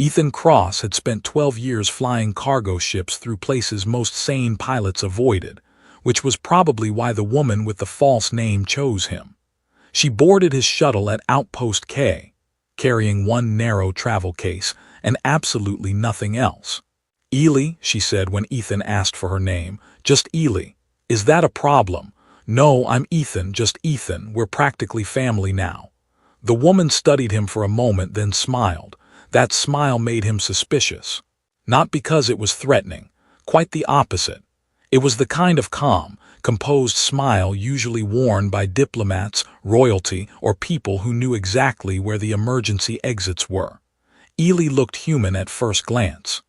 Ethan Cross had spent 12 years flying cargo ships through places most sane pilots avoided, which was probably why the woman with the false name chose him. She boarded his shuttle at Outpost K, carrying one narrow travel case and absolutely nothing else. "Ely," she said when Ethan asked for her name. "Just Ely. Is that a problem?" "No, I'm Ethan, just Ethan. We're practically family now." The woman studied him for a moment, then smiled. That smile made him suspicious. Not because it was threatening. Quite the opposite. It was the kind of calm, composed smile usually worn by diplomats, royalty, or people who knew exactly where the emergency exits were. Ely looked human at first glance.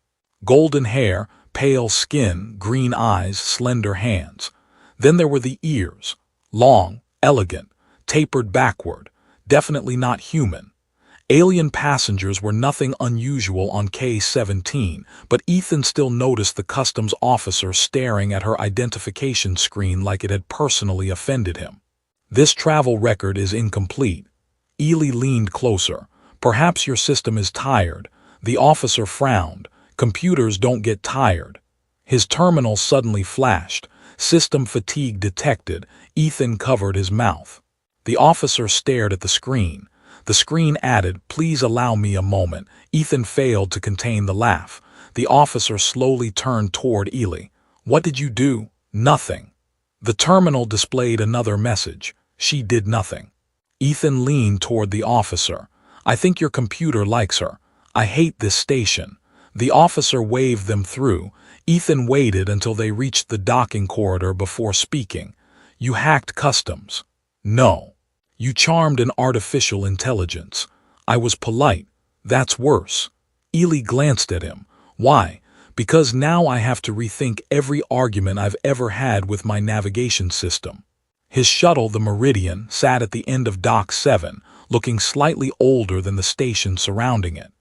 Golden hair, pale skin, green eyes, slender hands. Then there were the ears. Long, elegant, tapered backward. Definitely not human. Alien passengers were nothing unusual on K-17, but Ethan still noticed the customs officer staring at her identification screen like it had personally offended him. "This travel record is incomplete." Ely leaned closer. "Perhaps your system is tired." The officer frowned. "Computers don't get tired." His terminal suddenly flashed. "System fatigue detected." Ethan covered his mouth. The officer stared at the screen. The screen added, "Please allow me a moment." Ethan failed to contain the laugh. The officer slowly turned toward Ely. "What did you do?" "Nothing." The terminal displayed another message. "She did nothing." Ethan leaned toward the officer. "I think your computer likes her. I hate this station." The officer waved them through. Ethan waited until they reached the docking corridor before speaking. "You hacked customs." "No." "You charmed an artificial intelligence." "I was polite." "That's worse." Ely glanced at him. "Why?" "Because now I have to rethink every argument I've ever had with my navigation system." His shuttle, the Meridian, sat at the end of Dock 7, looking slightly older than the station surrounding it.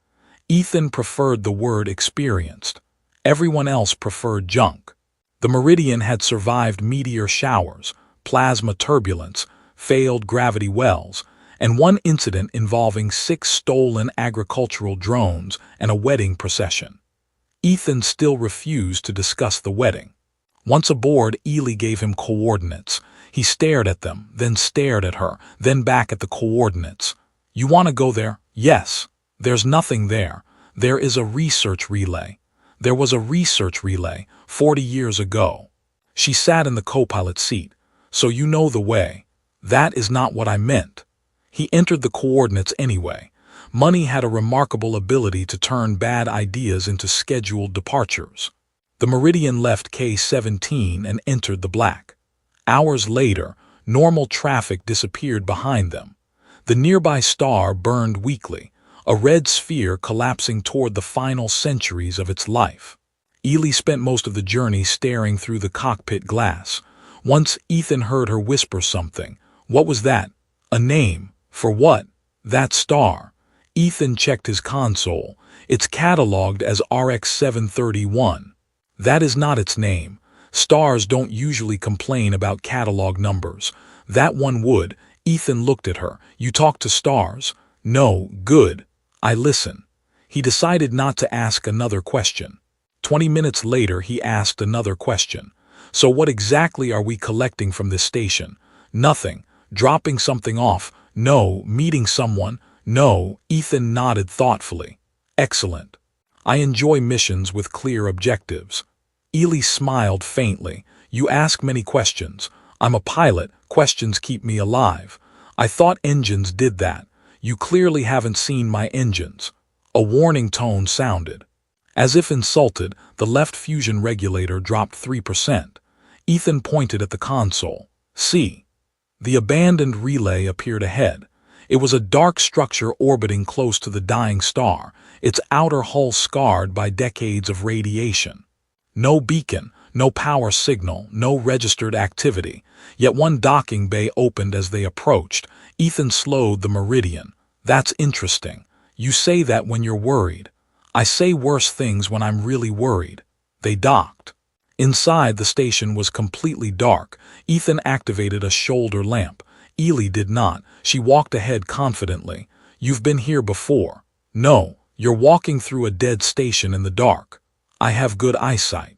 Ethan preferred the word experienced. Everyone else preferred junk. The Meridian had survived meteor showers, plasma turbulence, failed gravity wells, and one incident involving 6 stolen agricultural drones and a wedding procession. Ethan still refused to discuss the wedding. Once aboard, Ely gave him coordinates. He stared at them, then stared at her, then back at the coordinates. "You want to go there?" "Yes." "There's nothing there." "There is a research relay." "There was a research relay 40 years ago." She sat in the co-pilot seat. "So you know the way." "That is not what I meant." He entered the coordinates anyway. Money had a remarkable ability to turn bad ideas into scheduled departures. The Meridian left K-17 and entered the black. Hours later, normal traffic disappeared behind them. The nearby star burned weakly, a red sphere collapsing toward the final centuries of its life. Ely spent most of the journey staring through the cockpit glass. Once Ethan heard her whisper something. "What was that?" "A name." "For what?" "That star." Ethan checked his console. "It's catalogued as RX-731. "That is not its name. Stars don't usually complain about catalog numbers." "That one would." Ethan looked at her. "You talk to stars?" "No." "Good. I listen." He decided not to ask another question. 20 minutes later he asked another question. "So what exactly are we collecting from this station?" "Nothing." "Dropping something off?" "No." "Meeting someone?" "No." Ethan nodded thoughtfully. "Excellent. I enjoy missions with clear objectives." Ely smiled faintly. "You ask many questions." "I'm a pilot. Questions keep me alive." "I thought engines did that." "You clearly haven't seen my engines." A warning tone sounded. As if insulted, the left fusion regulator dropped 3%. Ethan pointed at the console. "See." The abandoned relay appeared ahead. It was a dark structure orbiting close to the dying star, its outer hull scarred by decades of radiation. No beacon, no power signal, no registered activity. Yet one docking bay opened as they approached. Ethan slowed the Meridian. "That's interesting. You say that when you're worried." "I say worse things when I'm really worried." They docked. Inside, the station was completely dark. Ethan activated a shoulder lamp. Ely did not. She walked ahead confidently. "You've been here before." "No." You're walking through a dead station in the dark. I have good eyesight.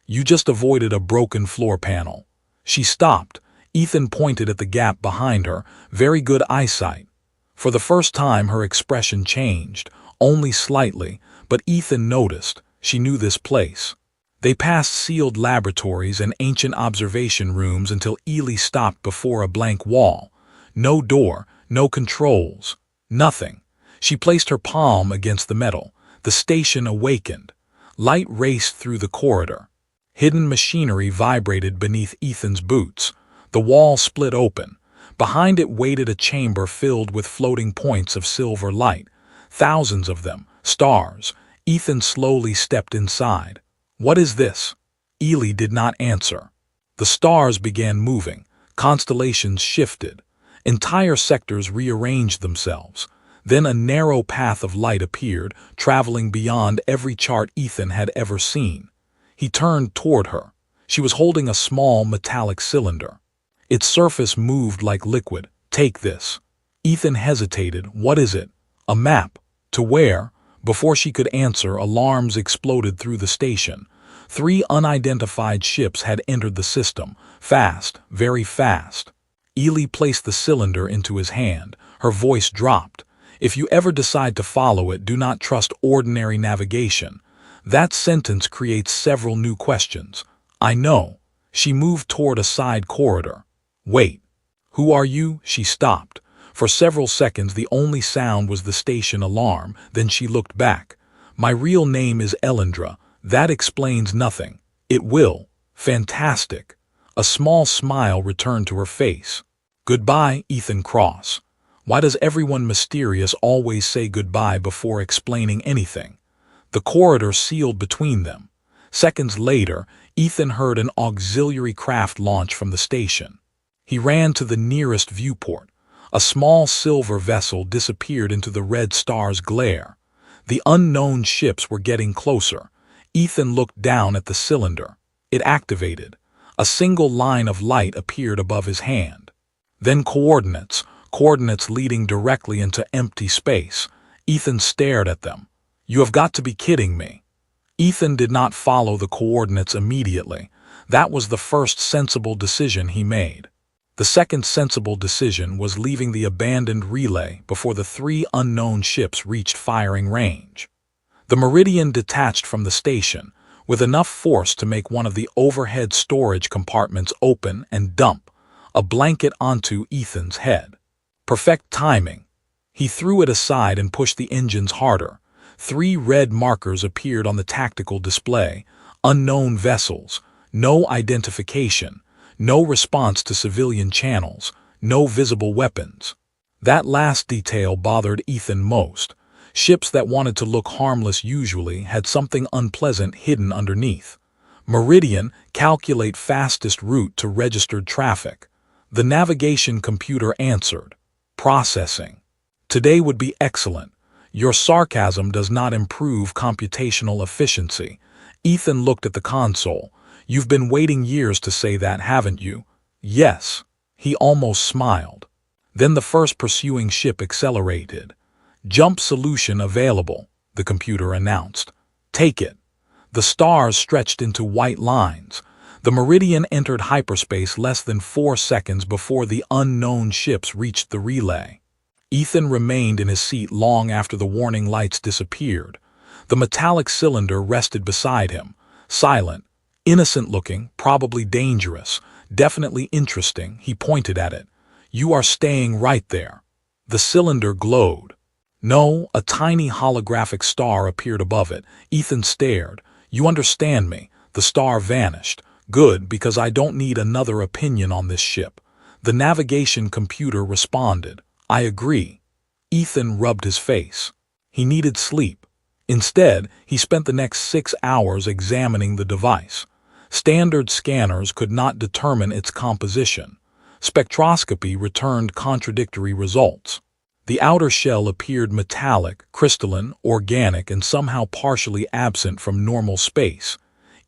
You just avoided a broken floor panel. She stopped. Ethan pointed at the gap behind her. Very good eyesight. For the first time her expression changed, only slightly, but Ethan noticed. She knew this place. They passed sealed laboratories and ancient observation rooms until Ely stopped before a blank wall. No door, no controls, nothing. She placed her palm against the metal. The station awakened. Light raced through the corridor. Hidden machinery vibrated beneath Ethan's boots. The wall split open. Behind it waited a chamber filled with floating points of silver light. Thousands of them, stars. Ethan slowly stepped inside. What is this? Ely did not answer. The stars began moving. Constellations shifted. Entire sectors rearranged themselves. Then a narrow path of light appeared, traveling beyond every chart Ethan had ever seen. He turned toward her. She was holding a small metallic cylinder. Its surface moved like liquid. Take this. Ethan hesitated. What is it? A map. To where? Before she could answer, alarms exploded through the station. 3 unidentified ships had entered the system. Fast, very fast. Ely placed the cylinder into his hand. Her voice dropped. If you ever decide to follow it, do not trust ordinary navigation. That sentence creates several new questions. I know. She moved toward a side corridor. Wait. Who are you? She stopped. For several seconds the only sound was the station alarm, then she looked back. My real name is Elyndra. That explains nothing. It will. Fantastic. A small smile returned to her face. Goodbye, Ethan Cross. Why does everyone mysterious always say goodbye before explaining anything? The corridor sealed between them. Seconds later, Ethan heard an auxiliary craft launch from the station. He ran to the nearest viewport. A small silver vessel disappeared into the red star's glare. The unknown ships were getting closer. Ethan looked down at the cylinder. It activated. A single line of light appeared above his hand. Then coordinates leading directly into empty space. Ethan stared at them. You have got to be kidding me. Ethan did not follow the coordinates immediately. That was the first sensible decision he made. The second sensible decision was leaving the abandoned relay before the 3 unknown ships reached firing range. The Meridian detached from the station, with enough force to make one of the overhead storage compartments open and dump a blanket onto Ethan's head. Perfect timing. He threw it aside and pushed the engines harder. 3 red markers appeared on the tactical display. Unknown vessels. No identification. No response to civilian channels. No visible weapons. That last detail bothered Ethan most. Ships that wanted to look harmless usually had something unpleasant hidden underneath. Meridian, calculate fastest route to registered traffic. The navigation computer answered. Processing. Today would be excellent. Your sarcasm does not improve computational efficiency. Ethan looked at the console. You've been waiting years to say that, haven't you? Yes. He almost smiled. Then the first pursuing ship accelerated. Jump solution available, the computer announced. Take it. The stars stretched into white lines. The Meridian entered hyperspace less than 4 seconds before the unknown ships reached the relay. Ethan remained in his seat long after the warning lights disappeared. The metallic cylinder rested beside him, silent, innocent-looking, probably dangerous, definitely interesting. He pointed at it. You are staying right there. The cylinder glowed. No, a tiny holographic star appeared above it. Ethan stared. You understand me. The star vanished. Good, because I don't need another opinion on this ship. The navigation computer responded. I agree. Ethan rubbed his face. He needed sleep. Instead, he spent the next 6 hours examining the device. Standard scanners could not determine its composition. Spectroscopy returned contradictory results. The outer shell appeared metallic, crystalline, organic, and somehow partially absent from normal space.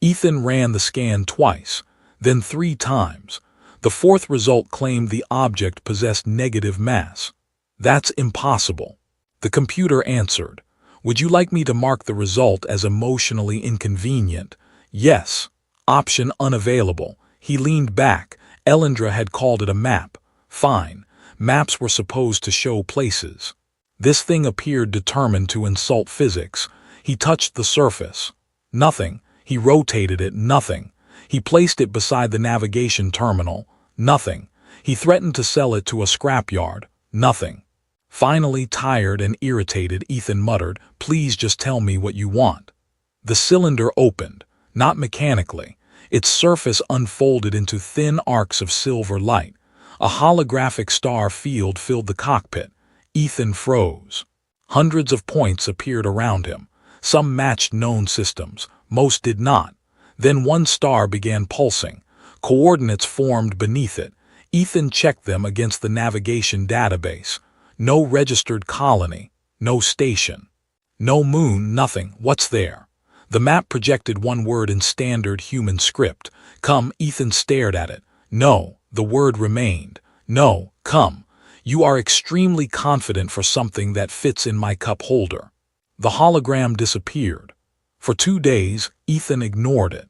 Ethan ran the scan twice, then 3 times. The 4th result claimed the object possessed negative mass. That's impossible. The computer answered. Would you like me to mark the result as emotionally inconvenient? Yes. Option unavailable. He leaned back. Elyndra had called it a map. Fine. Maps were supposed to show places. This thing appeared determined to insult physics. He touched the surface. Nothing. He rotated it. Nothing. He placed it beside the navigation terminal. Nothing. He threatened to sell it to a scrapyard. Nothing. Finally, tired and irritated, Ethan muttered, "Please just tell me what you want." The cylinder opened, not mechanically. Its surface unfolded into thin arcs of silver light. A holographic star field filled the cockpit. Ethan froze. Hundreds of points appeared around him. Some matched known systems, most did not. Then one star began pulsing. Coordinates formed beneath it. Ethan checked them against the navigation database. No registered colony, no station. No moon, nothing. What's there? The map projected one word in standard human script. Come. Ethan stared at it. No, the word remained. No, come. You are extremely confident for something that fits in my cup holder. The hologram disappeared. For 2 days, Ethan ignored it.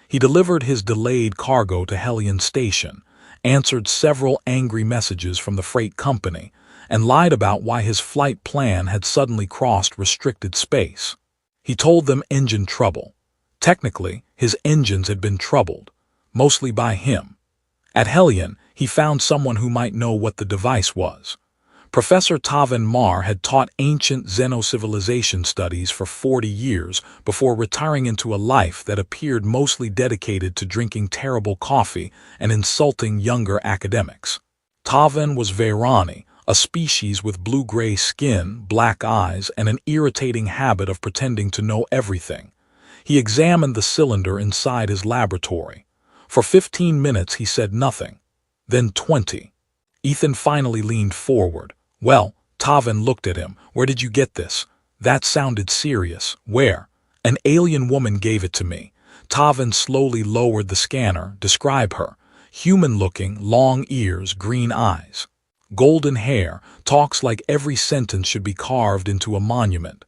He delivered his delayed cargo to Hellion Station, answered several angry messages from the freight company, and lied about why his flight plan had suddenly crossed restricted space. He told them engine trouble. Technically, his engines had been troubled, mostly by him. At Hellion, he found someone who might know what the device was. Professor Tavan Mar had taught ancient Xenocivilization studies for 40 years before retiring into a life that appeared mostly dedicated to drinking terrible coffee and insulting younger academics. Tavan was Vairani, a species with blue-gray skin, black eyes, and an irritating habit of pretending to know everything. He examined the cylinder inside his laboratory. For 15 minutes he said nothing. Then 20. Ethan finally leaned forward. Well, Tavan looked at him. Where did you get this? That sounded serious. Where? An alien woman gave it to me. Tavan slowly lowered the scanner. Describe her. Human-looking, long ears, green eyes. Golden hair, talks like every sentence should be carved into a monument.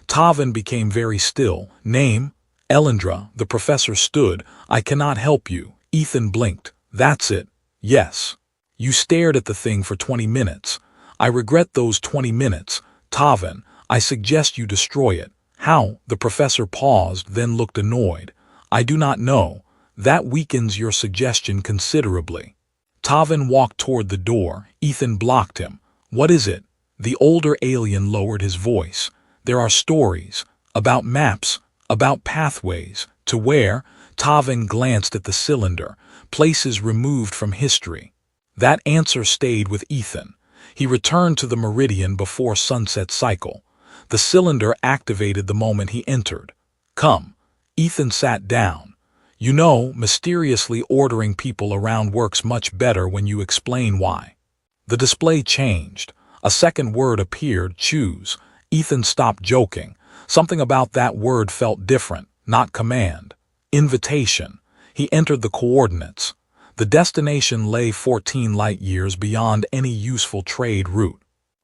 Tavan became very still. Name? Elyndra. The professor stood. I cannot help you. Ethan blinked. That's it. Yes. You stared at the thing for 20 minutes. I regret those 20 minutes. Tavan, I suggest you destroy it. How? The professor paused, then looked annoyed. I do not know. That weakens your suggestion considerably. Tavan walked toward the door. Ethan blocked him. What is it? The older alien lowered his voice. There are stories. About maps. About pathways. To where? Tavan glanced at the cylinder. Places removed from history. That answer stayed with Ethan. He returned to the meridian before sunset cycle. The cylinder activated the moment he entered. Come. Ethan sat down. You know, mysteriously ordering people around works much better when you explain why. The display changed. A second word appeared, choose. Ethan stopped joking. Something about that word felt different, not command. Invitation. He entered the coordinates. The destination lay 14 light-years beyond any useful trade route.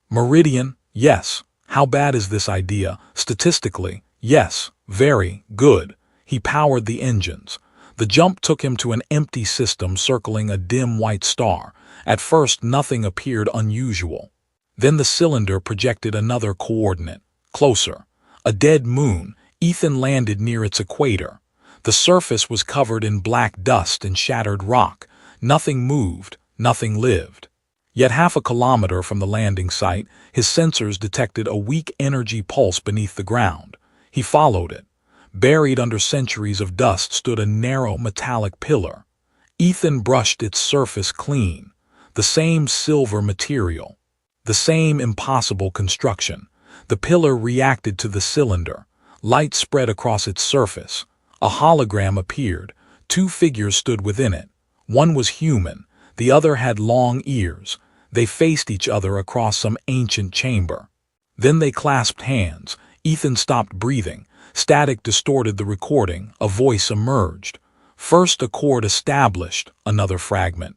Meridian, yes. How bad is this idea? Statistically, yes. Very good. He powered the engines. The jump took him to an empty system circling a dim white star. At first, nothing appeared unusual. Then the cylinder projected another coordinate. Closer. A dead moon. Ethan landed near its equator. The surface was covered in black dust and shattered rock. Nothing moved, nothing lived. Yet 1/2 kilometer from the landing site, his sensors detected a weak energy pulse beneath the ground. He followed it. Buried under centuries of dust stood a narrow metallic pillar. Ethan brushed its surface clean. The same silver material. The same impossible construction. The pillar reacted to the cylinder. Light spread across its surface. A hologram appeared. 2 figures stood within it. One was human. The other had long ears. They faced each other across some ancient chamber. Then they clasped hands. Ethan stopped breathing. Static distorted the recording. A voice emerged. First accord established, another fragment.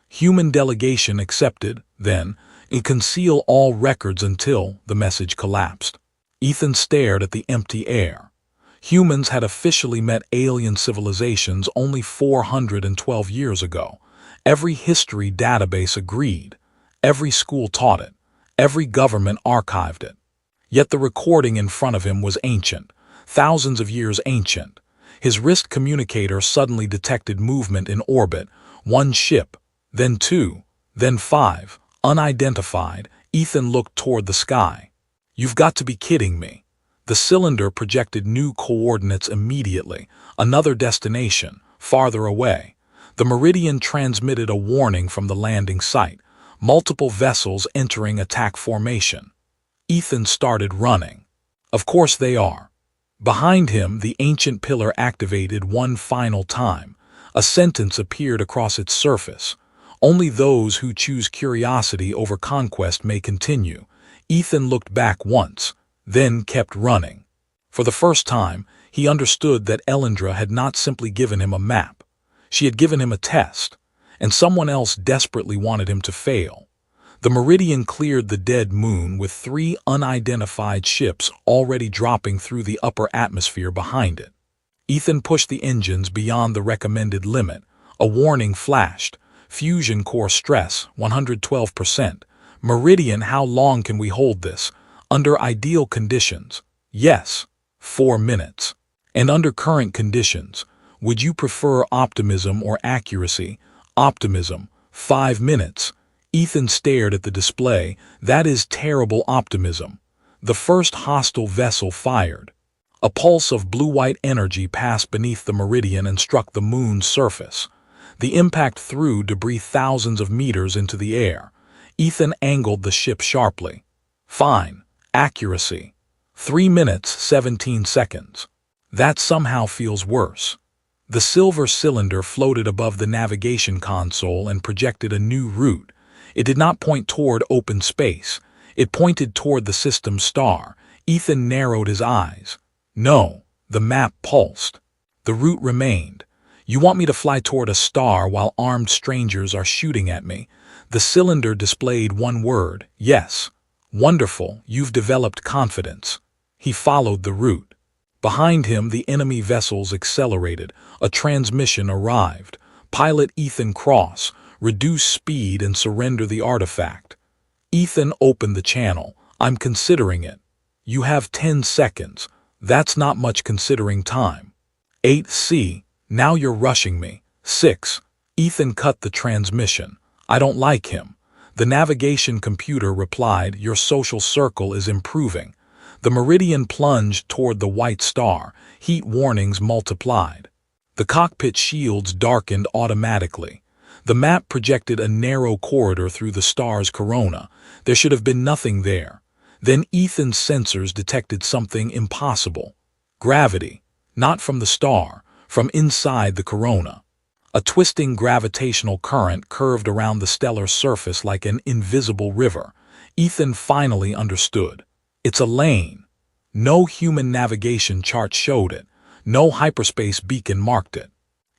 Human delegation accepted, then, and conceal all records until the message collapsed. Ethan stared at the empty air. Humans had officially met alien civilizations only 412 years ago. Every history database agreed. Every school taught it. Every government archived it. Yet the recording in front of him was ancient, thousands of years ancient. His wrist communicator suddenly detected movement in orbit. One ship, then two, then five, unidentified. Ethan looked toward the sky. You've got to be kidding me. The cylinder projected new coordinates immediately, another destination, farther away. The meridian transmitted a warning from the landing site, multiple vessels entering attack formation. Ethan started running. Of course they are. Behind him, the ancient pillar activated one final time. A sentence appeared across its surface. Only those who choose curiosity over conquest may continue. Ethan looked back once, then kept running. For the first time, he understood that Elyndra had not simply given him a map. She had given him a test, and someone else desperately wanted him to fail. The meridian cleared the dead moon with 3 unidentified ships already dropping through the upper atmosphere behind it. Ethan pushed the engines beyond the recommended limit. A warning flashed. Fusion core stress, 112%. Meridian, how long can we hold this? Under ideal conditions, yes, 4 minutes. And under current conditions, would you prefer optimism or accuracy? Optimism, 5 minutes. Ethan stared at the display. That is terrible optimism. The first hostile vessel fired. A pulse of blue-white energy passed beneath the meridian and struck the moon's surface. The impact threw debris thousands of meters into the air. Ethan angled the ship sharply. Fine. Accuracy. 3 minutes, 17 seconds. That somehow feels worse. The silver cylinder floated above the navigation console and projected a new route. It did not point toward open space. It pointed toward the system's star. Ethan narrowed his eyes. No, the map pulsed. The route remained. You want me to fly toward a star while armed strangers are shooting at me? The cylinder displayed one word, yes. Wonderful, you've developed confidence. He followed the route. Behind him, the enemy vessels accelerated. A transmission arrived. Pilot Ethan Cross, reduce speed and surrender the artifact. Ethan opened the channel. I'm considering it. You have 10 seconds. That's not much considering time. 8C, now you're rushing me. 6. Ethan cut the transmission. I don't like him. The navigation computer replied, your social circle is improving. The meridian plunged toward the white star. Heat warnings multiplied. The cockpit shields darkened automatically. The map projected a narrow corridor through the star's corona. There should have been nothing there. Then Ethan's sensors detected something impossible. Gravity. Not from the star, from inside the corona. A twisting gravitational current curved around the stellar surface like an invisible river. Ethan finally understood. It's a lane. No human navigation chart showed it. No hyperspace beacon marked it.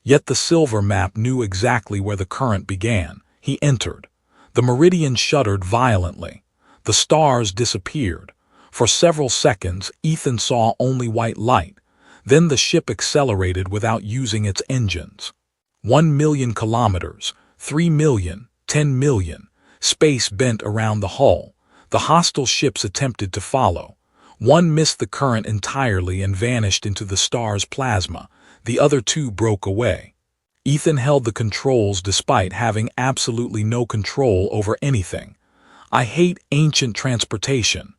Yet the silver map knew exactly where the current began. He entered. The meridian shuddered violently. The stars disappeared. For several seconds, Ethan saw only white light. Then the ship accelerated without using its engines. 1 million kilometers, 3 million, 10 million. Space bent around the hull. The hostile ships attempted to follow. One missed the current entirely and vanished into the star's plasma. The other 2 broke away. Ethan held the controls despite having absolutely no control over anything. I hate ancient transportation.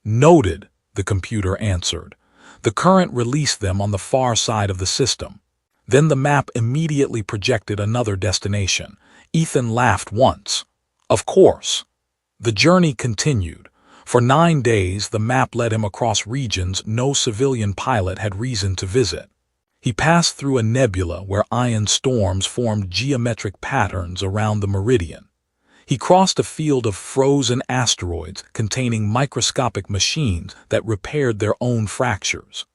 Noted, the computer answered. The current released them on the far side of the system. Then the map immediately projected another destination. Ethan laughed once. Of course. The journey continued. For 9 days, the map led him across regions no civilian pilot had reason to visit. He passed through a nebula where ion storms formed geometric patterns around the meridian. He crossed a field of frozen asteroids containing microscopic machines that repaired their own fractures.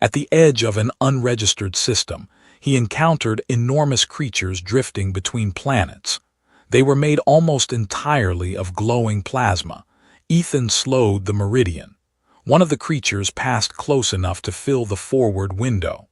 At the edge of an unregistered system, he encountered enormous creatures drifting between planets. They were made almost entirely of glowing plasma. Ethan slowed the meridian. One of the creatures passed close enough to fill the forward window.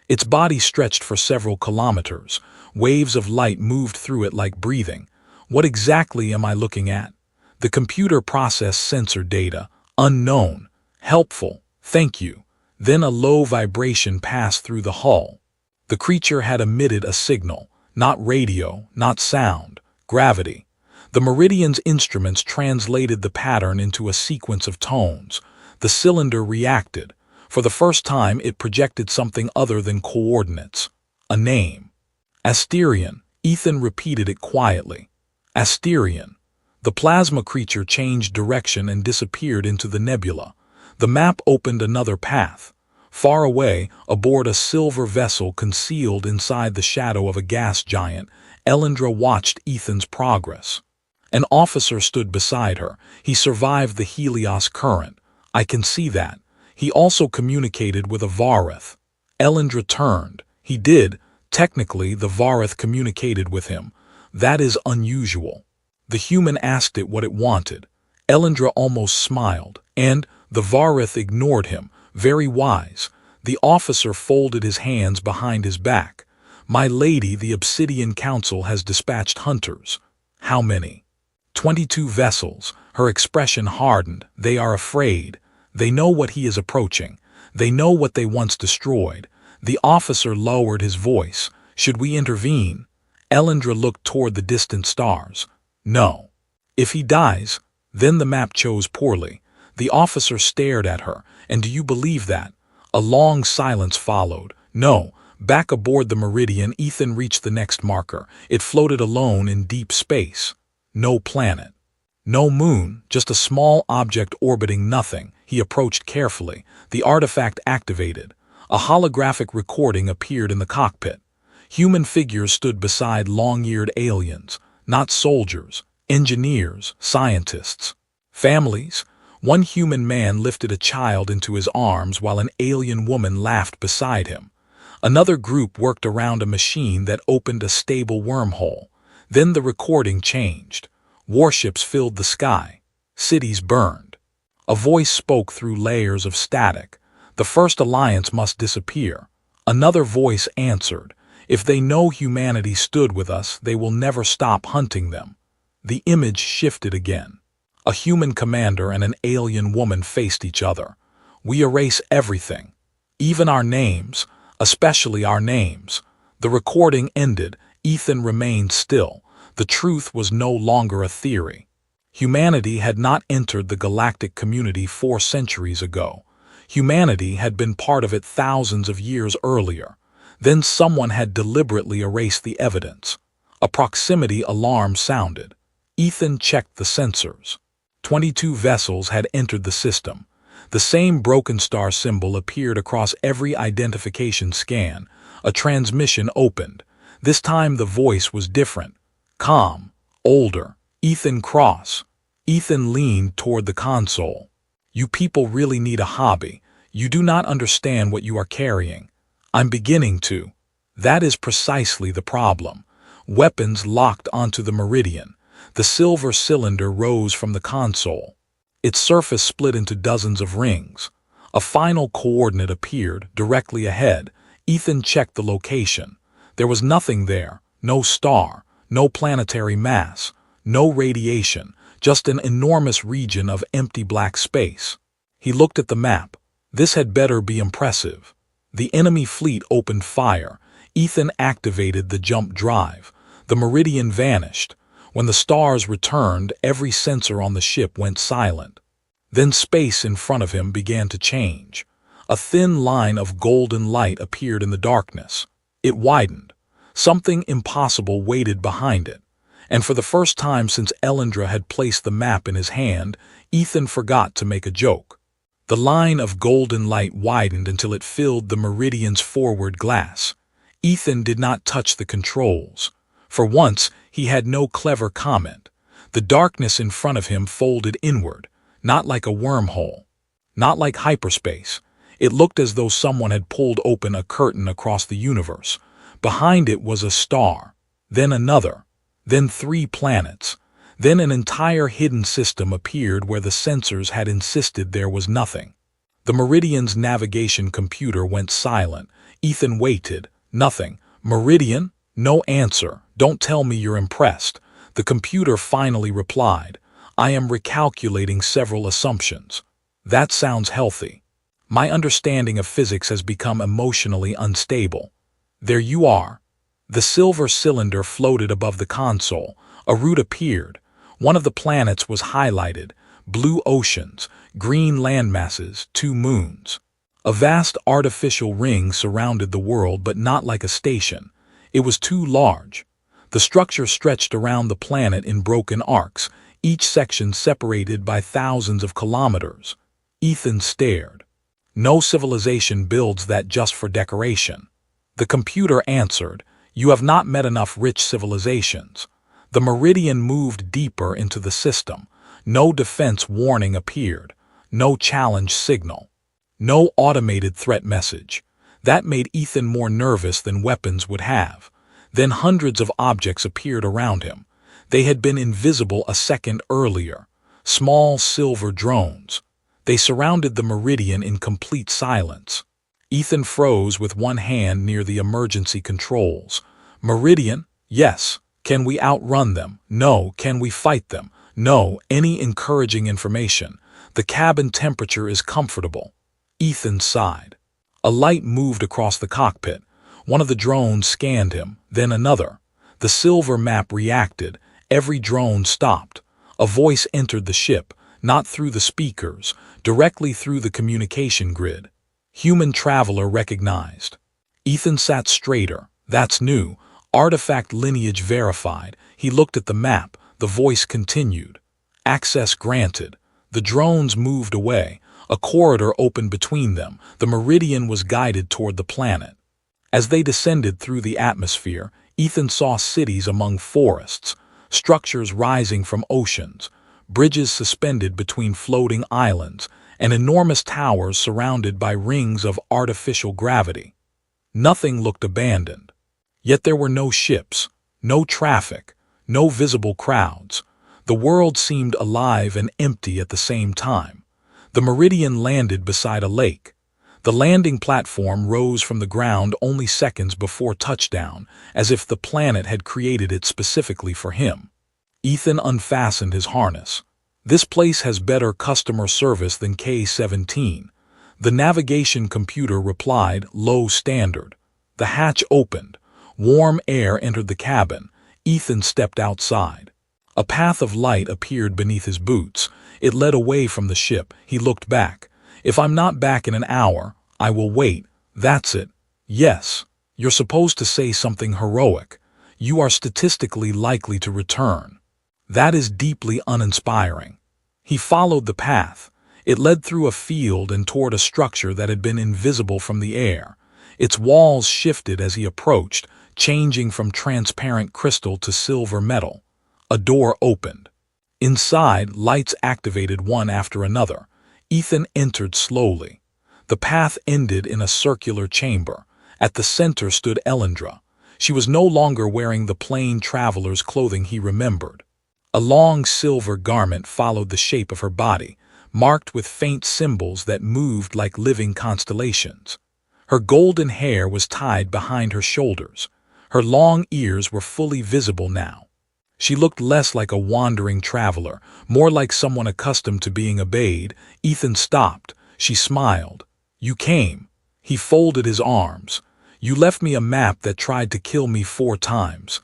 Its body stretched for several kilometers. Waves of light moved through it like breathing. What exactly am I looking at? The computer processed sensor data. Unknown. Helpful. Thank you. Then a low vibration passed through the hull. The creature had emitted a signal. Not radio, not sound. Gravity. The Meridian's instruments translated the pattern into a sequence of tones. The cylinder reacted. For the first time, it projected something other than coordinates. A name. Asterion. Ethan repeated it quietly. Asterion. The plasma creature changed direction and disappeared into the nebula. The map opened another path. Far away, aboard a silver vessel concealed inside the shadow of a gas giant, Elyndra watched Ethan's progress. An officer stood beside her. He survived the Helios current. I can see that. He also communicated with a Vareth. Elyndra turned. He did. Technically, the Vareth communicated with him. That is unusual. The human asked it what it wanted. Elyndra almost smiled, and the Vareth ignored him. Very wise. The officer folded his hands behind his back. My lady, the Obsidian Council has dispatched hunters. How many? 22 vessels. Her expression hardened. They are afraid. They know what he is approaching. They know what they once destroyed. The officer lowered his voice. Should we intervene? Elyndra looked toward the distant stars. No. If he dies, then the map chose poorly. The officer stared at her. And do you believe that? A long silence followed. No. Back aboard the Meridian, Ethan reached the next marker. It floated alone in deep space. No planet. No moon, just a small object orbiting nothing. He approached carefully. The artifact activated. A holographic recording appeared in the cockpit. Human figures stood beside long-eared aliens. Not soldiers. Engineers. Scientists. Families. One human man lifted a child into his arms while an alien woman laughed beside him. Another group worked around a machine that opened a stable wormhole. Then the recording changed. Warships filled the sky. Cities burned. A voice spoke through layers of static. The First Alliance must disappear. Another voice answered. If they know humanity stood with us, they will never stop hunting them. The image shifted again. A human commander and an alien woman faced each other. We erase everything. Even our names, especially our names. The recording ended. Ethan remained still. The truth was no longer a theory. Humanity had not entered the galactic community 4 centuries ago. Humanity had been part of it thousands of years earlier. Then someone had deliberately erased the evidence. A proximity alarm sounded. Ethan checked the sensors. 22 vessels had entered the system. The same broken star symbol appeared across every identification scan. A transmission opened. This time the voice was different. Calm. Older. Ethan Cross. Ethan leaned toward the console. You people really need a hobby. You do not understand what you are carrying. I'm beginning to. That is precisely the problem. Weapons locked onto the Meridian. The silver cylinder rose from the console. Its surface split into dozens of rings. A final coordinate appeared directly ahead. Ethan checked the location. There was nothing there. No star. No planetary mass. No radiation. Just an enormous region of empty black space. He looked at the map. This had better be impressive. The enemy fleet opened fire. Ethan activated the jump drive. The Meridian vanished. When the stars returned, every sensor on the ship went silent. Then space in front of him began to change. A thin line of golden light appeared in the darkness. It widened. Something impossible waited behind it. And for the first time since Elyndra had placed the map in his hand, Ethan forgot to make a joke. The line of golden light widened until it filled the Meridian's forward glass. Ethan did not touch the controls. For once, he had no clever comment. The darkness in front of him folded inward, not like a wormhole, not like hyperspace. It looked as though someone had pulled open a curtain across the universe. Behind it was a star, then another, then 3 planets. Then an entire hidden system appeared where the sensors had insisted there was nothing. The Meridian's navigation computer went silent. Ethan waited. Nothing. Meridian? No answer. Don't tell me you're impressed. The computer finally replied. I am recalculating several assumptions. That sounds healthy. My understanding of physics has become emotionally unstable. There you are. The silver cylinder floated above the console. A route appeared. One of the planets was highlighted. Blue oceans, green landmasses, 2 moons. A vast artificial ring surrounded the world, but not like a station. It was too large. The structure stretched around the planet in broken arcs, each section separated by thousands of kilometers. Ethan stared. No civilization builds that just for decoration. The computer answered, You have not met enough rich civilizations. The Meridian moved deeper into the system. No defense warning appeared. No challenge signal. No automated threat message. That made Ethan more nervous than weapons would have. Then hundreds of objects appeared around him. They had been invisible a second earlier. Small silver drones. They surrounded the Meridian in complete silence. Ethan froze with one hand near the emergency controls. Meridian? Yes. Can we outrun them? No. Can we fight them? No. Any encouraging information? The cabin temperature is comfortable. Ethan sighed. A light moved across the cockpit. One of the drones scanned him, then another. The silver map reacted. Every drone stopped. A voice entered the ship, not through the speakers, directly through the communication grid. Human traveler recognized. Ethan sat straighter. That's new. Artifact lineage verified. He looked at the map. The voice continued. Access granted. The drones moved away. A corridor opened between them. The Meridian was guided toward the planet. As they descended through the atmosphere, Ethan saw cities among forests, structures rising from oceans, bridges suspended between floating islands, and enormous towers surrounded by rings of artificial gravity. Nothing looked abandoned. Yet there were no ships, no traffic, no visible crowds. The world seemed alive and empty at the same time. The Meridian landed beside a lake. The landing platform rose from the ground only seconds before touchdown, as if the planet had created it specifically for him. Ethan unfastened his harness. This place has better customer service than K-17. The navigation computer replied, low standard. The hatch opened. Warm air entered the cabin. Ethan stepped outside. A path of light appeared beneath his boots. It led away from the ship. He looked back. If I'm not back in an hour, I will wait. That's it. Yes. You're supposed to say something heroic. You are statistically likely to return. That is deeply uninspiring. He followed the path. It led through a field and toward a structure that had been invisible from the air. Its walls shifted as he approached, changing from transparent crystal to silver metal. A door opened. Inside, lights activated one after another. Ethan entered slowly. The path ended in a circular chamber. At the center stood Elyndra. She was no longer wearing the plain traveler's clothing he remembered. A long silver garment followed the shape of her body, marked with faint symbols that moved like living constellations. Her golden hair was tied behind her shoulders. Her long ears were fully visible now. She looked less like a wandering traveler, more like someone accustomed to being obeyed. Ethan stopped. She smiled. You came. He folded his arms. You left me a map that tried to kill me 4 times.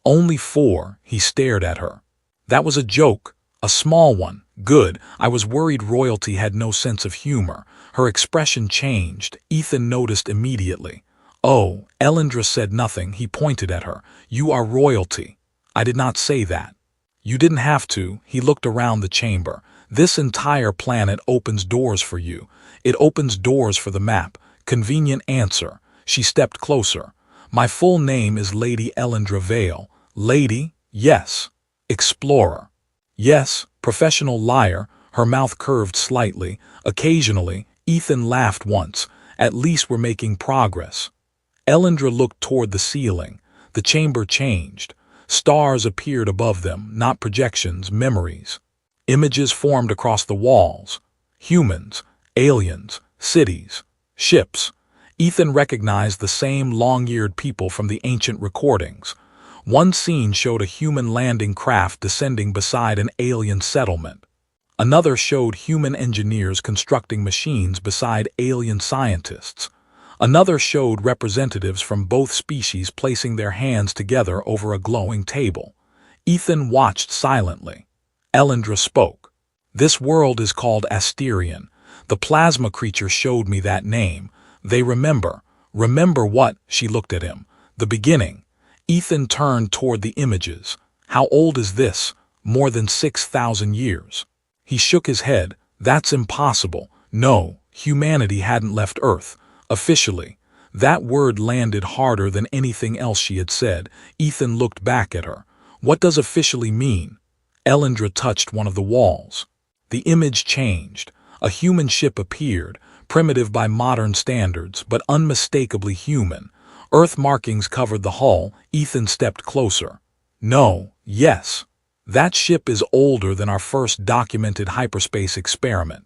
Only 4, he stared at her. That was a joke. A small one. Good. I was worried royalty had no sense of humor. Her expression changed. Ethan noticed immediately. Oh, Elyndra said nothing. He pointed at her. You are royalty. I did not say that. You didn't have to. He looked around the chamber. This entire planet opens doors for you. It opens doors for the map. Convenient answer. She stepped closer. My full name is Lady Elyndra Vale. Lady? Yes. Explorer. Yes. Professional liar. Her mouth curved slightly. Occasionally, Ethan laughed once. At least we're making progress. Elyndra looked toward the ceiling. The chamber changed. Stars appeared above them, not projections, memories. Images formed across the walls. Humans, Aliens, cities, ships. Ethan recognized the same long-eared people from the ancient recordings. One scene showed a human landing craft descending beside an alien settlement. Another showed human engineers constructing machines beside alien scientists. Another showed representatives from both species placing their hands together over a glowing table. Ethan watched silently. Elyndra spoke. "This world is called Asterion. The plasma creature showed me that name. They remember." "Remember what?" She looked at him. "The beginning." Ethan turned toward the images. "How old is this?" "More than 6,000 years. He shook his head. "That's impossible." "No, humanity hadn't left Earth. Officially." That word landed harder than anything else she had said. Ethan looked back at her. "What does officially mean?" Elyndra touched one of the walls. The image changed. A human ship appeared, primitive by modern standards, but unmistakably human. Earth markings covered the hull. Ethan stepped closer. "No, yes. That ship is older than our first documented hyperspace experiment.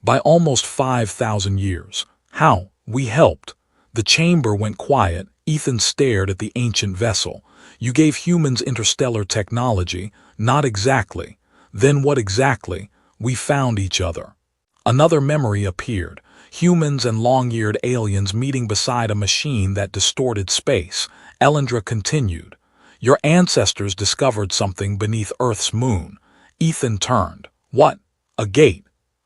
By almost 5,000 years. How?" "We helped." The chamber went quiet. Ethan stared at the ancient vessel. "You gave humans interstellar technology." "Not exactly." "Then what exactly?" "We found each other." Another memory appeared. Humans and long-eared aliens meeting beside a machine that distorted space. Elyndra continued. "Your ancestors discovered something beneath Earth's moon." Ethan turned. "What?" "A gate."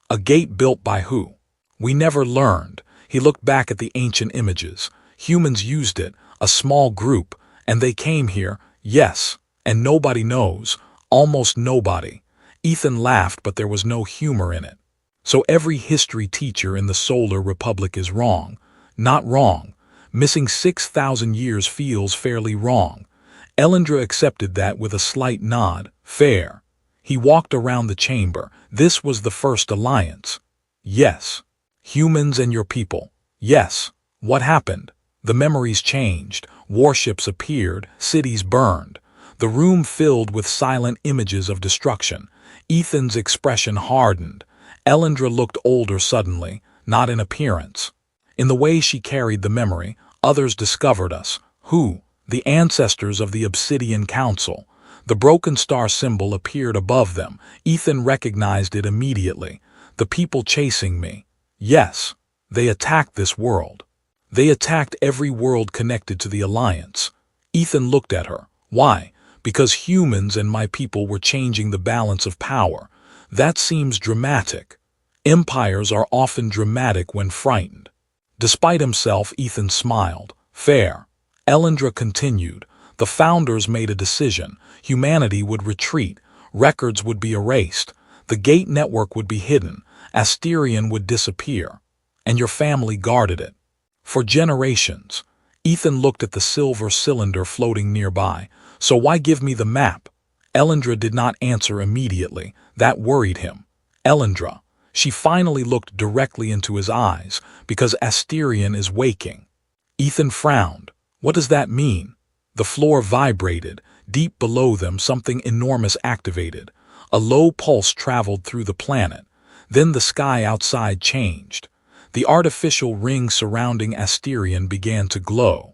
"A gate built by who?" "We never learned." He looked back at the ancient images. "Humans used it, a small group, and they came here." "Yes, and nobody knows." "Almost nobody." Ethan laughed, but there was no humor in it. "So every history teacher in the Solar Republic is wrong." "Not wrong. Missing 6,000 years feels fairly wrong." Elyndra accepted that with a slight nod. "Fair." He walked around the chamber. "This was the first alliance." "Yes." "Humans and your people." "Yes." "What happened?" "The memories changed. Warships appeared. Cities burned." The room filled with silent images of destruction. Ethan's expression hardened. Elyndra looked older suddenly, not in appearance. In the way she carried the memory. "Others discovered us." "Who?" "The ancestors of the Obsidian Council." The broken star symbol appeared above them. Ethan recognized it immediately. "The people chasing me." "Yes. They attacked this world." "They attacked every world connected to the Alliance." Ethan looked at her. "Why?" "Because humans and my people were changing the balance of power." "That seems dramatic." "Empires are often dramatic when frightened." Despite himself, Ethan smiled. "Fair." Elyndra continued. "The founders made a decision. Humanity would retreat. Records would be erased. The gate network would be hidden. Asterion would disappear. And your family guarded it. For generations." Ethan looked at the silver cylinder floating nearby. "So why give me the map?" Elyndra did not answer immediately. That worried him. "Elyndra." She finally looked directly into his eyes. "Because Asterion is waking." Ethan frowned. "What does that mean?" The floor vibrated. Deep below them, something enormous activated. A low pulse traveled through the planet. Then the sky outside changed. The artificial ring surrounding Asterion began to glow.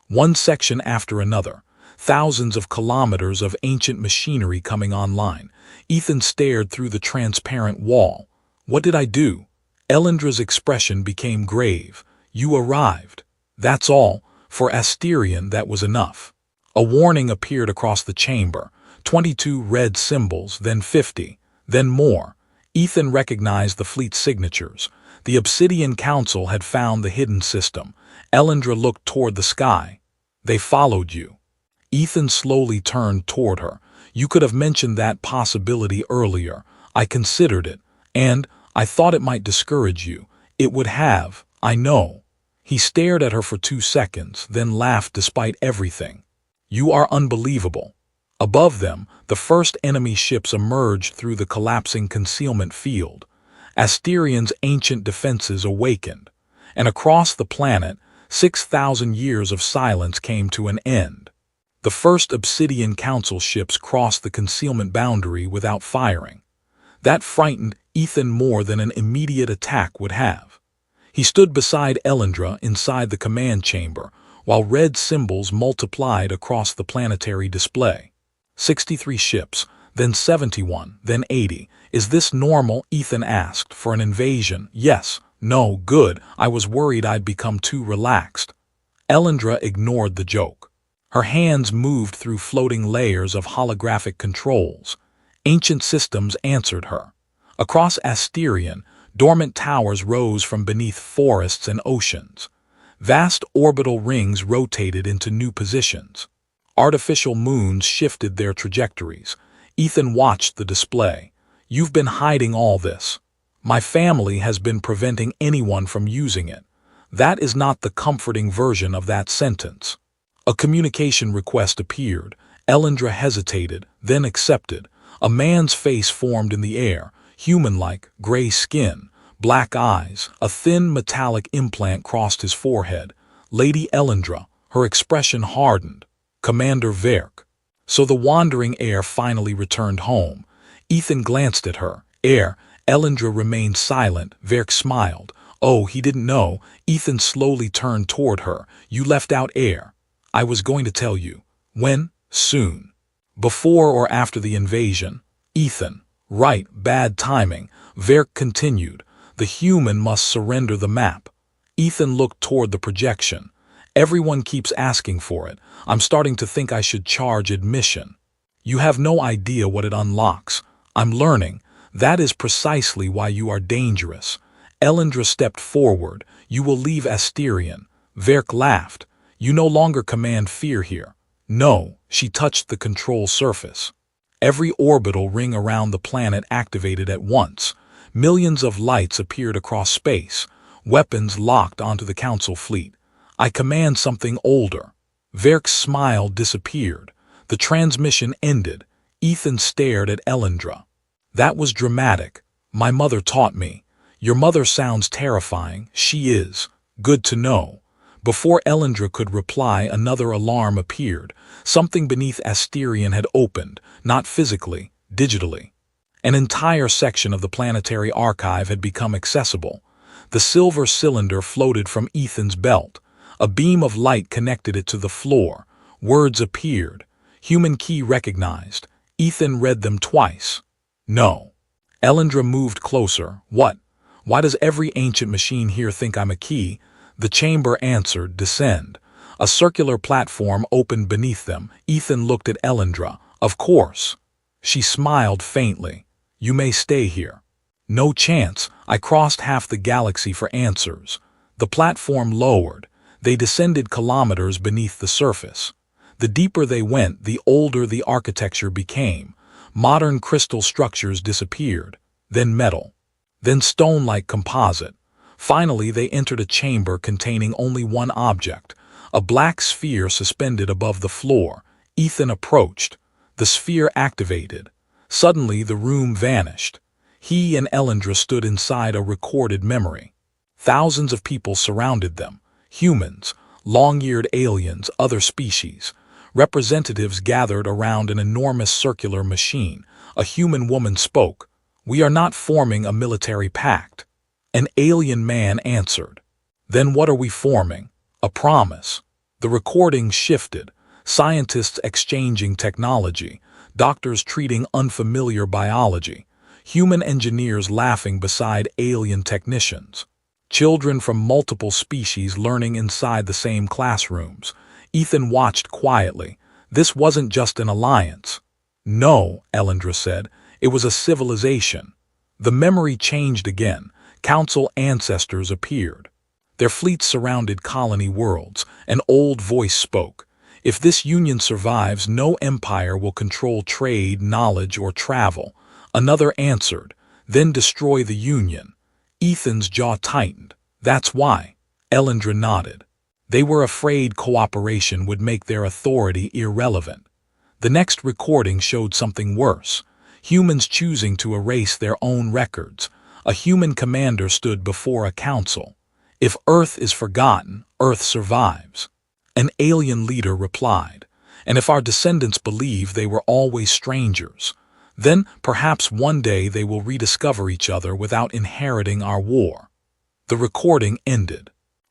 One section after another. Thousands of kilometers of ancient machinery coming online. Ethan stared through the transparent wall. "What did I do?" Elyndra's expression became grave. "You arrived. That's all. For Asterion, that was enough." A warning appeared across the chamber. 22 red symbols, then 50, then more. Ethan recognized the fleet's signatures. The Obsidian Council had found the hidden system. Elyndra looked toward the sky. "They followed you." Ethan slowly turned toward her. "You could have mentioned that possibility earlier. I considered it, and I thought it might discourage you." "It would have, I know." He stared at her for 2 seconds, then laughed despite everything. "You are unbelievable." Above them, the first enemy ships emerged through the collapsing concealment field. Asterion's ancient defenses awakened, and across the planet, 6,000 years of silence came to an end. The first Obsidian Council ships crossed the concealment boundary without firing. That frightened Ethan more than an immediate attack would have. He stood beside Elyndra inside the command chamber, while red symbols multiplied across the planetary display. 63 ships, then 71, then 80. Is this normal? Ethan asked. For an invasion? Yes. No. Good. I was worried I'd become too relaxed. Elyndra ignored the joke. Her hands moved through floating layers of holographic controls. Ancient systems answered her. Across Asterion, dormant towers rose from beneath forests and oceans. Vast orbital rings rotated into new positions. Artificial moons shifted their trajectories. Ethan watched the display. You've been hiding all this. My family has been preventing anyone from using it. That is not the comforting version of that sentence. A communication request appeared. Elyndra hesitated, then accepted. A man's face formed in the air, human-like, gray skin, black eyes. A thin metallic implant crossed his forehead. Lady Elyndra. Her expression hardened. Commander Verk. So the wandering heir finally returned home. Ethan glanced at her. Heir. Elyndra remained silent. Verk smiled. Oh, he didn't know. Ethan slowly turned toward her. You left out heir. I was going to tell you. When? Soon. Before or after the invasion? Ethan. Right, bad timing. Verk continued. The human must surrender the map. Ethan looked toward the projection. Everyone keeps asking for it. I'm starting to think I should charge admission. You have no idea what it unlocks. I'm learning. That is precisely why you are dangerous. Elyndra stepped forward. You will leave Asterion. Verk laughed. You no longer command fear here. No, she touched the control surface. Every orbital ring around the planet activated at once. Millions of lights appeared across space. Weapons locked onto the Council fleet. I command something older. Verk's smile disappeared. The transmission ended. Ethan stared at Elyndra. That was dramatic. My mother taught me. Your mother sounds terrifying. She is. Good to know. Before Elyndra could reply, another alarm appeared. Something beneath Asterion had opened, not physically, digitally. An entire section of the planetary archive had become accessible. The silver cylinder floated from Ethan's belt. A beam of light connected it to the floor. Words appeared. Human key recognized. Ethan read them twice. No. Elyndra moved closer. What? Why does every ancient machine here think I'm a key? The chamber answered, descend. A circular platform opened beneath them. Ethan looked at Elyndra. Of course. She smiled faintly. You may stay here. No chance. I crossed half the galaxy for answers. The platform lowered. They descended kilometers beneath the surface. The deeper they went, the older the architecture became. Modern crystal structures disappeared. Then metal. Then stone-like composite. Finally, they entered a chamber containing only one object, a black sphere suspended above the floor. Ethan approached. The sphere activated. Suddenly, the room vanished. He and Elyndra stood inside a recorded memory. Thousands of people surrounded them. Humans, long-eared aliens, other species. Representatives gathered around an enormous circular machine. A human woman spoke. We are not forming a military pact. An alien man answered. Then what are we forming? A promise. The recording shifted. Scientists exchanging technology. Doctors treating unfamiliar biology. Human engineers laughing beside alien technicians. Children from multiple species learning inside the same classrooms. Ethan watched quietly. This wasn't just an alliance. No, Elyndra said. It was a civilization. The memory changed again. Council ancestors appeared. Their fleets surrounded colony worlds. An old voice spoke. If this union survives, no empire will control trade, knowledge, or travel. Another answered. Then destroy the union. Ethan's jaw tightened. That's why. Elyndra nodded. They were afraid cooperation would make their authority irrelevant. The next recording showed something worse. Humans choosing to erase their own records. A human commander stood before a council. If Earth is forgotten, Earth survives. An alien leader replied. And if our descendants believe they were always strangers. Then, perhaps one day they will rediscover each other without inheriting our war. The recording ended.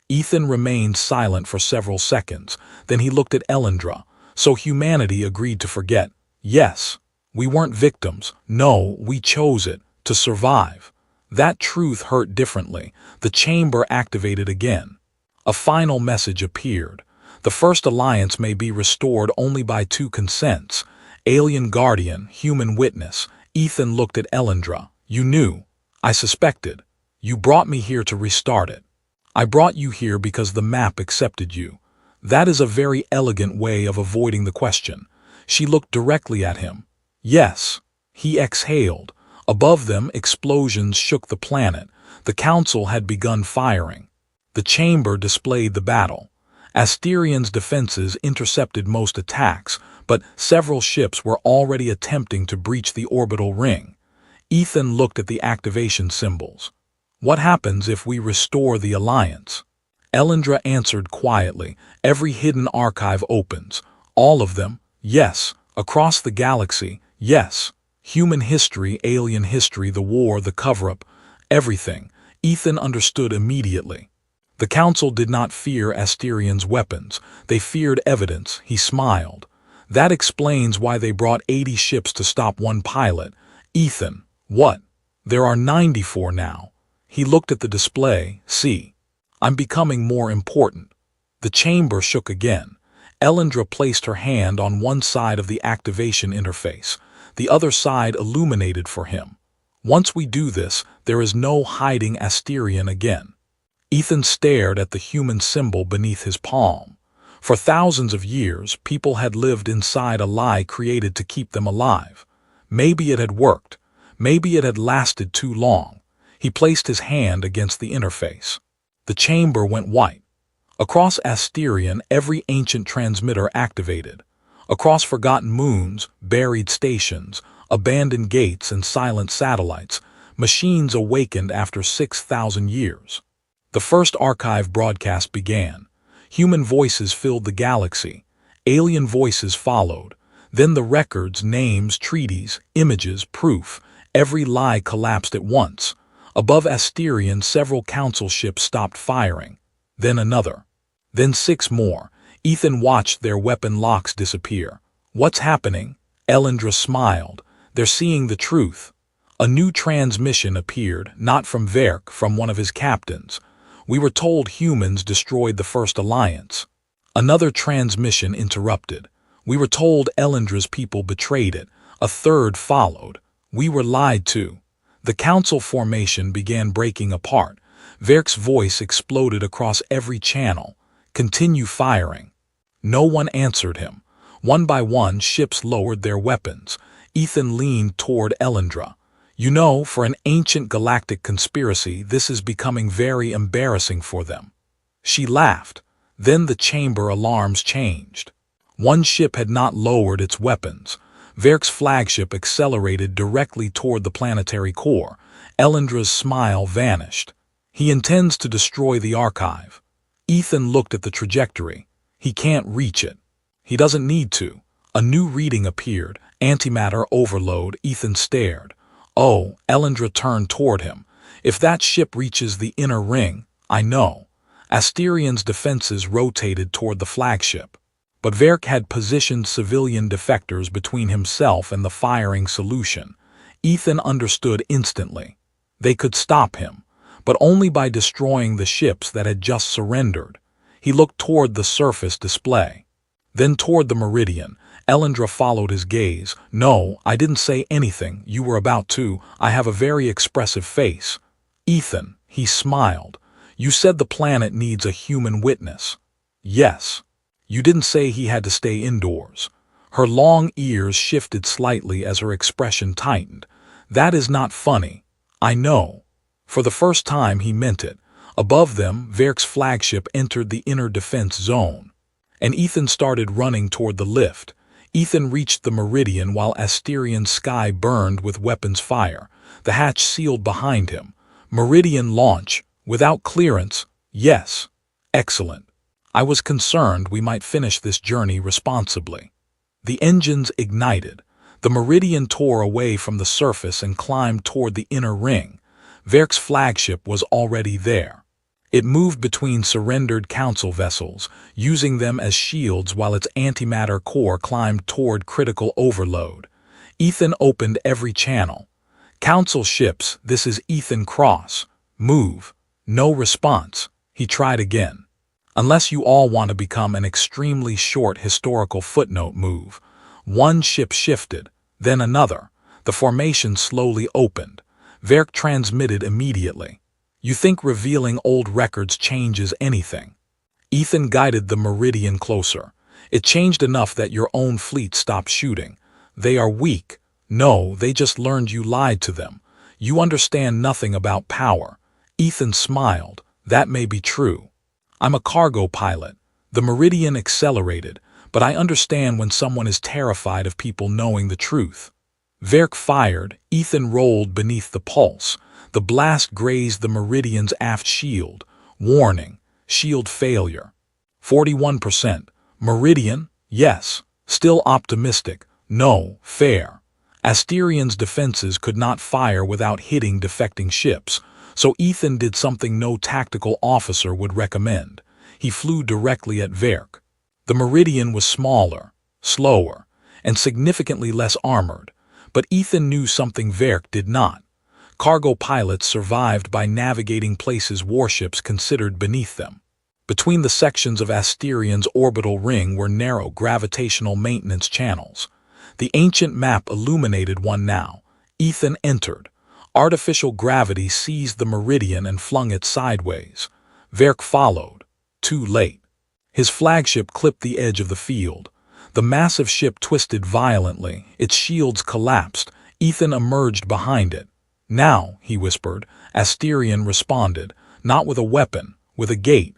Ethan remained silent for several seconds. Then he looked at Elyndra. So humanity agreed to forget. Yes, we weren't victims. No, we chose it, to survive. That truth hurt differently. The chamber activated again. A final message appeared. The first alliance may be restored only by two consents. Alien guardian, human witness. Ethan looked at Elyndra. You knew. I suspected. You brought me here to restart it. I brought you here because the map accepted you. That is a very elegant way of avoiding the question. She looked directly at him. Yes. He exhaled. Above them, explosions shook the planet. The council had begun firing. The chamber displayed the battle. Asterion's defenses intercepted most attacks, but several ships were already attempting to breach the orbital ring. Ethan looked at the activation symbols. What happens if we restore the alliance? Elyndra answered quietly. Every hidden archive opens. All of them? Yes. Across the galaxy? Yes. Human history, alien history, the war, the cover-up, everything. Ethan understood immediately. The council did not fear Asterion's weapons. They feared evidence. He smiled. That explains why they brought 80 ships to stop one pilot. Ethan, what? There are 94 now. He looked at the display. See, I'm becoming more important. The chamber shook again. Elyndra placed her hand on one side of the activation interface. The other side illuminated for him. Once we do this, there is no hiding Asterion again. Ethan stared at the human symbol beneath his palm. For thousands of years, people had lived inside a lie created to keep them alive. Maybe it had worked. Maybe it had lasted too long. He placed his hand against the interface. The chamber went white. Across Asterion, every ancient transmitter activated. Across forgotten moons, buried stations, abandoned gates and silent satellites, machines awakened after 6,000 years. The first archive broadcast began. Human voices filled the galaxy. Alien voices followed. Then the records, names, treaties, images, proof. Every lie collapsed at once. Above Asterion, several council ships stopped firing. Then another. Then 6 more. Ethan watched their weapon locks disappear. What's happening? Elyndra smiled. They're seeing the truth. A new transmission appeared, not from Verk, from one of his captains. We were told humans destroyed the first alliance. Another transmission interrupted. We were told Elyndra's people betrayed it. A third followed. We were lied to. The council formation began breaking apart. Verk's voice exploded across every channel. Continue firing. No one answered him. One by one, ships lowered their weapons. Ethan leaned toward Elyndra. You know, for an ancient galactic conspiracy, this is becoming very embarrassing for them. She laughed. Then the chamber alarms changed. One ship had not lowered its weapons. Verk's flagship accelerated directly toward the planetary core. Elyndra's smile vanished. He intends to destroy the archive. Ethan looked at the trajectory. He can't reach it. He doesn't need to. A new reading appeared. Antimatter overload. Ethan stared. Oh, Elyndra turned toward him. If that ship reaches the inner ring, I know. Asterion's defenses rotated toward the flagship. But Verk had positioned civilian defectors between himself and the firing solution. Ethan understood instantly. They could stop him, but only by destroying the ships that had just surrendered. He looked toward the surface display. Then toward the meridian. Elyndra followed his gaze. No, I didn't say anything. You were about to. I have a very expressive face. Ethan, he smiled. You said the planet needs a human witness. Yes. You didn't say he had to stay indoors. Her long ears shifted slightly as her expression tightened. That is not funny. I know. For the first time he meant it. Above them, Verk's flagship entered the inner defense zone. And Ethan started running toward the lift. Ethan reached the meridian while Asterion's sky burned with weapons fire. The hatch sealed behind him. Meridian launch. Without clearance. Yes. Excellent. I was concerned we might finish this journey responsibly. The engines ignited. The Meridian tore away from the surface and climbed toward the inner ring. Verk's flagship was already there. It moved between surrendered council vessels, using them as shields while its antimatter core climbed toward critical overload. Ethan opened every channel. "Council ships, this is Ethan Cross. Move." No response. He tried again. "Unless you all want to become an extremely short historical footnote, move." One ship shifted, then another. The formation slowly opened. Verk transmitted immediately. "You think revealing old records changes anything?" Ethan guided the Meridian closer. "It changed enough that your own fleet stopped shooting. They are weak. No, they just learned you lied to them. You understand nothing about power." Ethan smiled. "That may be true. I'm a cargo pilot." The Meridian accelerated, "but I understand when someone is terrified of people knowing the truth." Verk fired. Ethan rolled beneath the pulse. The blast grazed the Meridian's aft shield. Warning: shield failure. 41%. Meridian? Yes. Still optimistic. No. Fair. Asterion's defenses could not fire without hitting defecting ships, so Ethan did something no tactical officer would recommend. He flew directly at Verk. The Meridian was smaller, slower, and significantly less armored, but Ethan knew something Verk did not. Cargo pilots survived by navigating places warships considered beneath them. Between the sections of Asterion's orbital ring were narrow gravitational maintenance channels. The ancient map illuminated one now. Ethan entered. Artificial gravity seized the Meridian and flung it sideways. Verk followed. Too late. His flagship clipped the edge of the field. The massive ship twisted violently. Its shields collapsed. Ethan emerged behind it. "Now," he whispered. Asterion responded, not with a weapon, with a gate.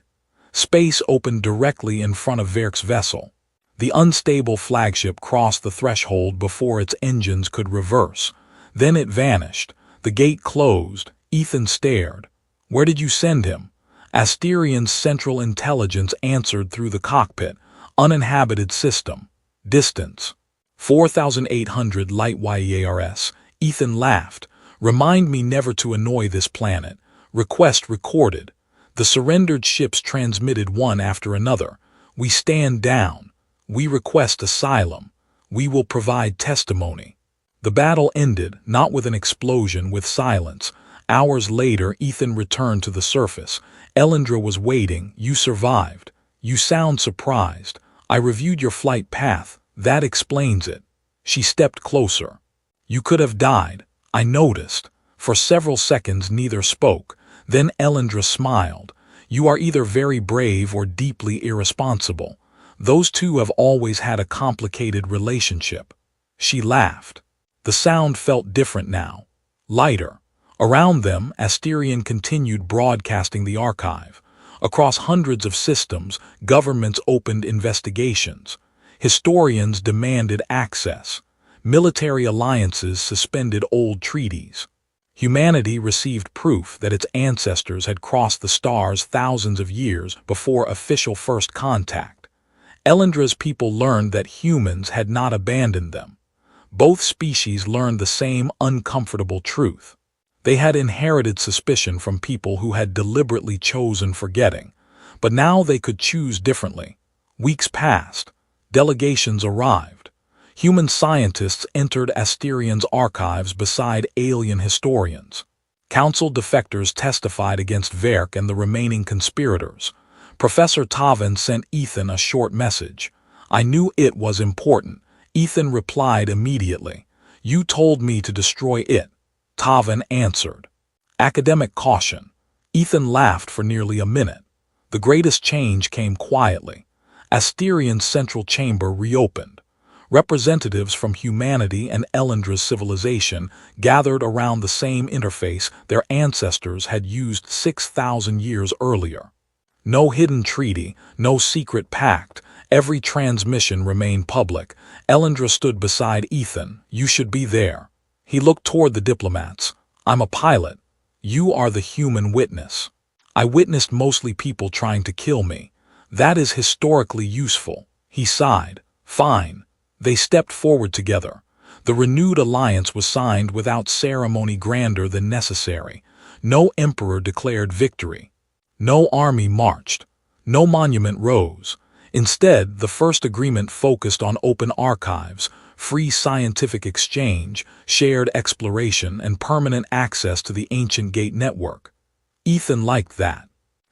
Space opened directly in front of Verk's vessel. The unstable flagship crossed the threshold before its engines could reverse. Then it vanished. The gate closed. Ethan stared. "Where did you send him?" Asterion's central intelligence answered through the cockpit. "Uninhabited system. Distance 4,800 light-years." Ethan laughed. "Remind me never to annoy this planet. Request recorded." The surrendered ships transmitted one after another. "We stand down. We request asylum. We will provide testimony." The battle ended, not with an explosion, with silence. Hours later, Ethan returned to the surface. Elyndra was waiting. "You survived. You sound surprised. I reviewed your flight path. That explains it." She stepped closer. "You could have died. I noticed." For several seconds neither spoke. Then Elyndra smiled. "You are either very brave or deeply irresponsible. Those two have always had a complicated relationship." She laughed. The sound felt different now. Lighter. Around them, Asterion continued broadcasting the archive. Across hundreds of systems, governments opened investigations. Historians demanded access. Military alliances suspended old treaties. Humanity received proof that its ancestors had crossed the stars thousands of years before official first contact. Elyndra's people learned that humans had not abandoned them. Both species learned the same uncomfortable truth. They had inherited suspicion from people who had deliberately chosen forgetting, but now they could choose differently. Weeks passed. Delegations arrived. Human scientists entered Asterion's archives beside alien historians. Council defectors testified against Verk and the remaining conspirators. Professor Tavan sent Ethan a short message. "I knew it was important." Ethan replied immediately. "You told me to destroy it." Tavan answered. Academic caution. Ethan laughed for nearly a minute. The greatest change came quietly. Asterion's central chamber reopened. Representatives from humanity and Elyndra's civilization gathered around the same interface their ancestors had used 6,000 years earlier. No hidden treaty, no secret pact. Every transmission remained public. Elyndra stood beside Ethan. "You should be there." He looked toward the diplomats. "I'm a pilot. You are the human witness. I witnessed mostly people trying to kill me. That is historically useful." He sighed. "Fine." They stepped forward together. The renewed alliance was signed without ceremony grander than necessary. No emperor declared victory. No army marched. No monument rose. Instead, the first agreement focused on open archives, free scientific exchange, shared exploration, and permanent access to the ancient gate network. Ethan liked that.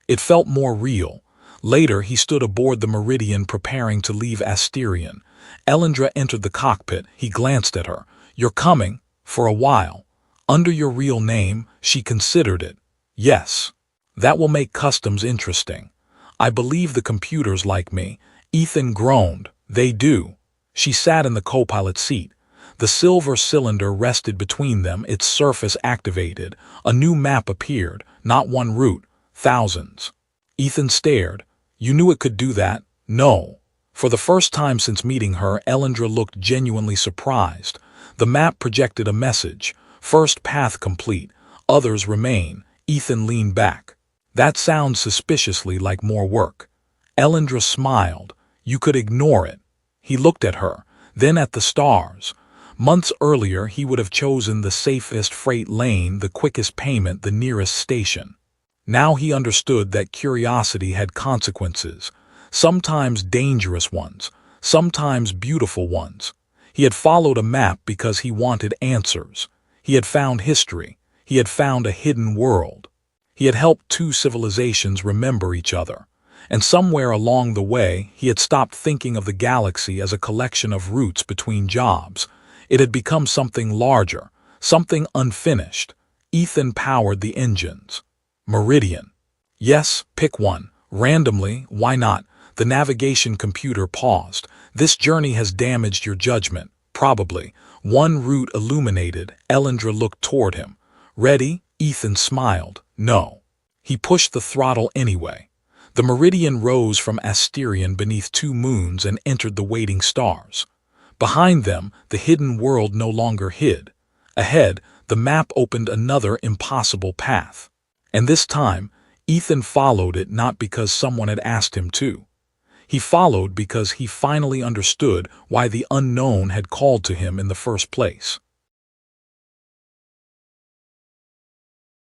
It felt more real. Later, he stood aboard the Meridian preparing to leave Asterion. Elyndra entered the cockpit. He glanced at her. "You're coming, for a while. Under your real name," she considered it. "Yes. That will make customs interesting. I believe the computers like me." Ethan groaned. "They do." She sat in the co-pilot seat. The silver cylinder rested between them, its surface activated. A new map appeared. Not one route. Thousands. Ethan stared. "You knew it could do that?" "No." For the first time since meeting her, Elyndra looked genuinely surprised. The map projected a message. "First path complete. Others remain." Ethan leaned back. "That sounds suspiciously like more work." Elyndra smiled. "You could ignore it." He looked at her, then at the stars. Months earlier, he would have chosen the safest freight lane, the quickest payment, the nearest station. Now he understood that curiosity had consequences, sometimes dangerous ones, sometimes beautiful ones. He had followed a map because he wanted answers. He had found history. He had found a hidden world. He had helped two civilizations remember each other. And somewhere along the way, he had stopped thinking of the galaxy as a collection of routes between jobs. It had become something larger, something unfinished. Ethan powered the engines. "Meridian." "Yes, pick one. Randomly, why not?" The navigation computer paused. "This journey has damaged your judgment." "Probably." One route illuminated. Elyndra looked toward him. "Ready?" Ethan smiled. "No." He pushed the throttle anyway. The Meridian rose from Asterion beneath two moons and entered the waiting stars. Behind them, the hidden world no longer hid. Ahead, the map opened another impossible path. And this time, Ethan followed it not because someone had asked him to. He followed because he finally understood why the unknown had called to him in the first place.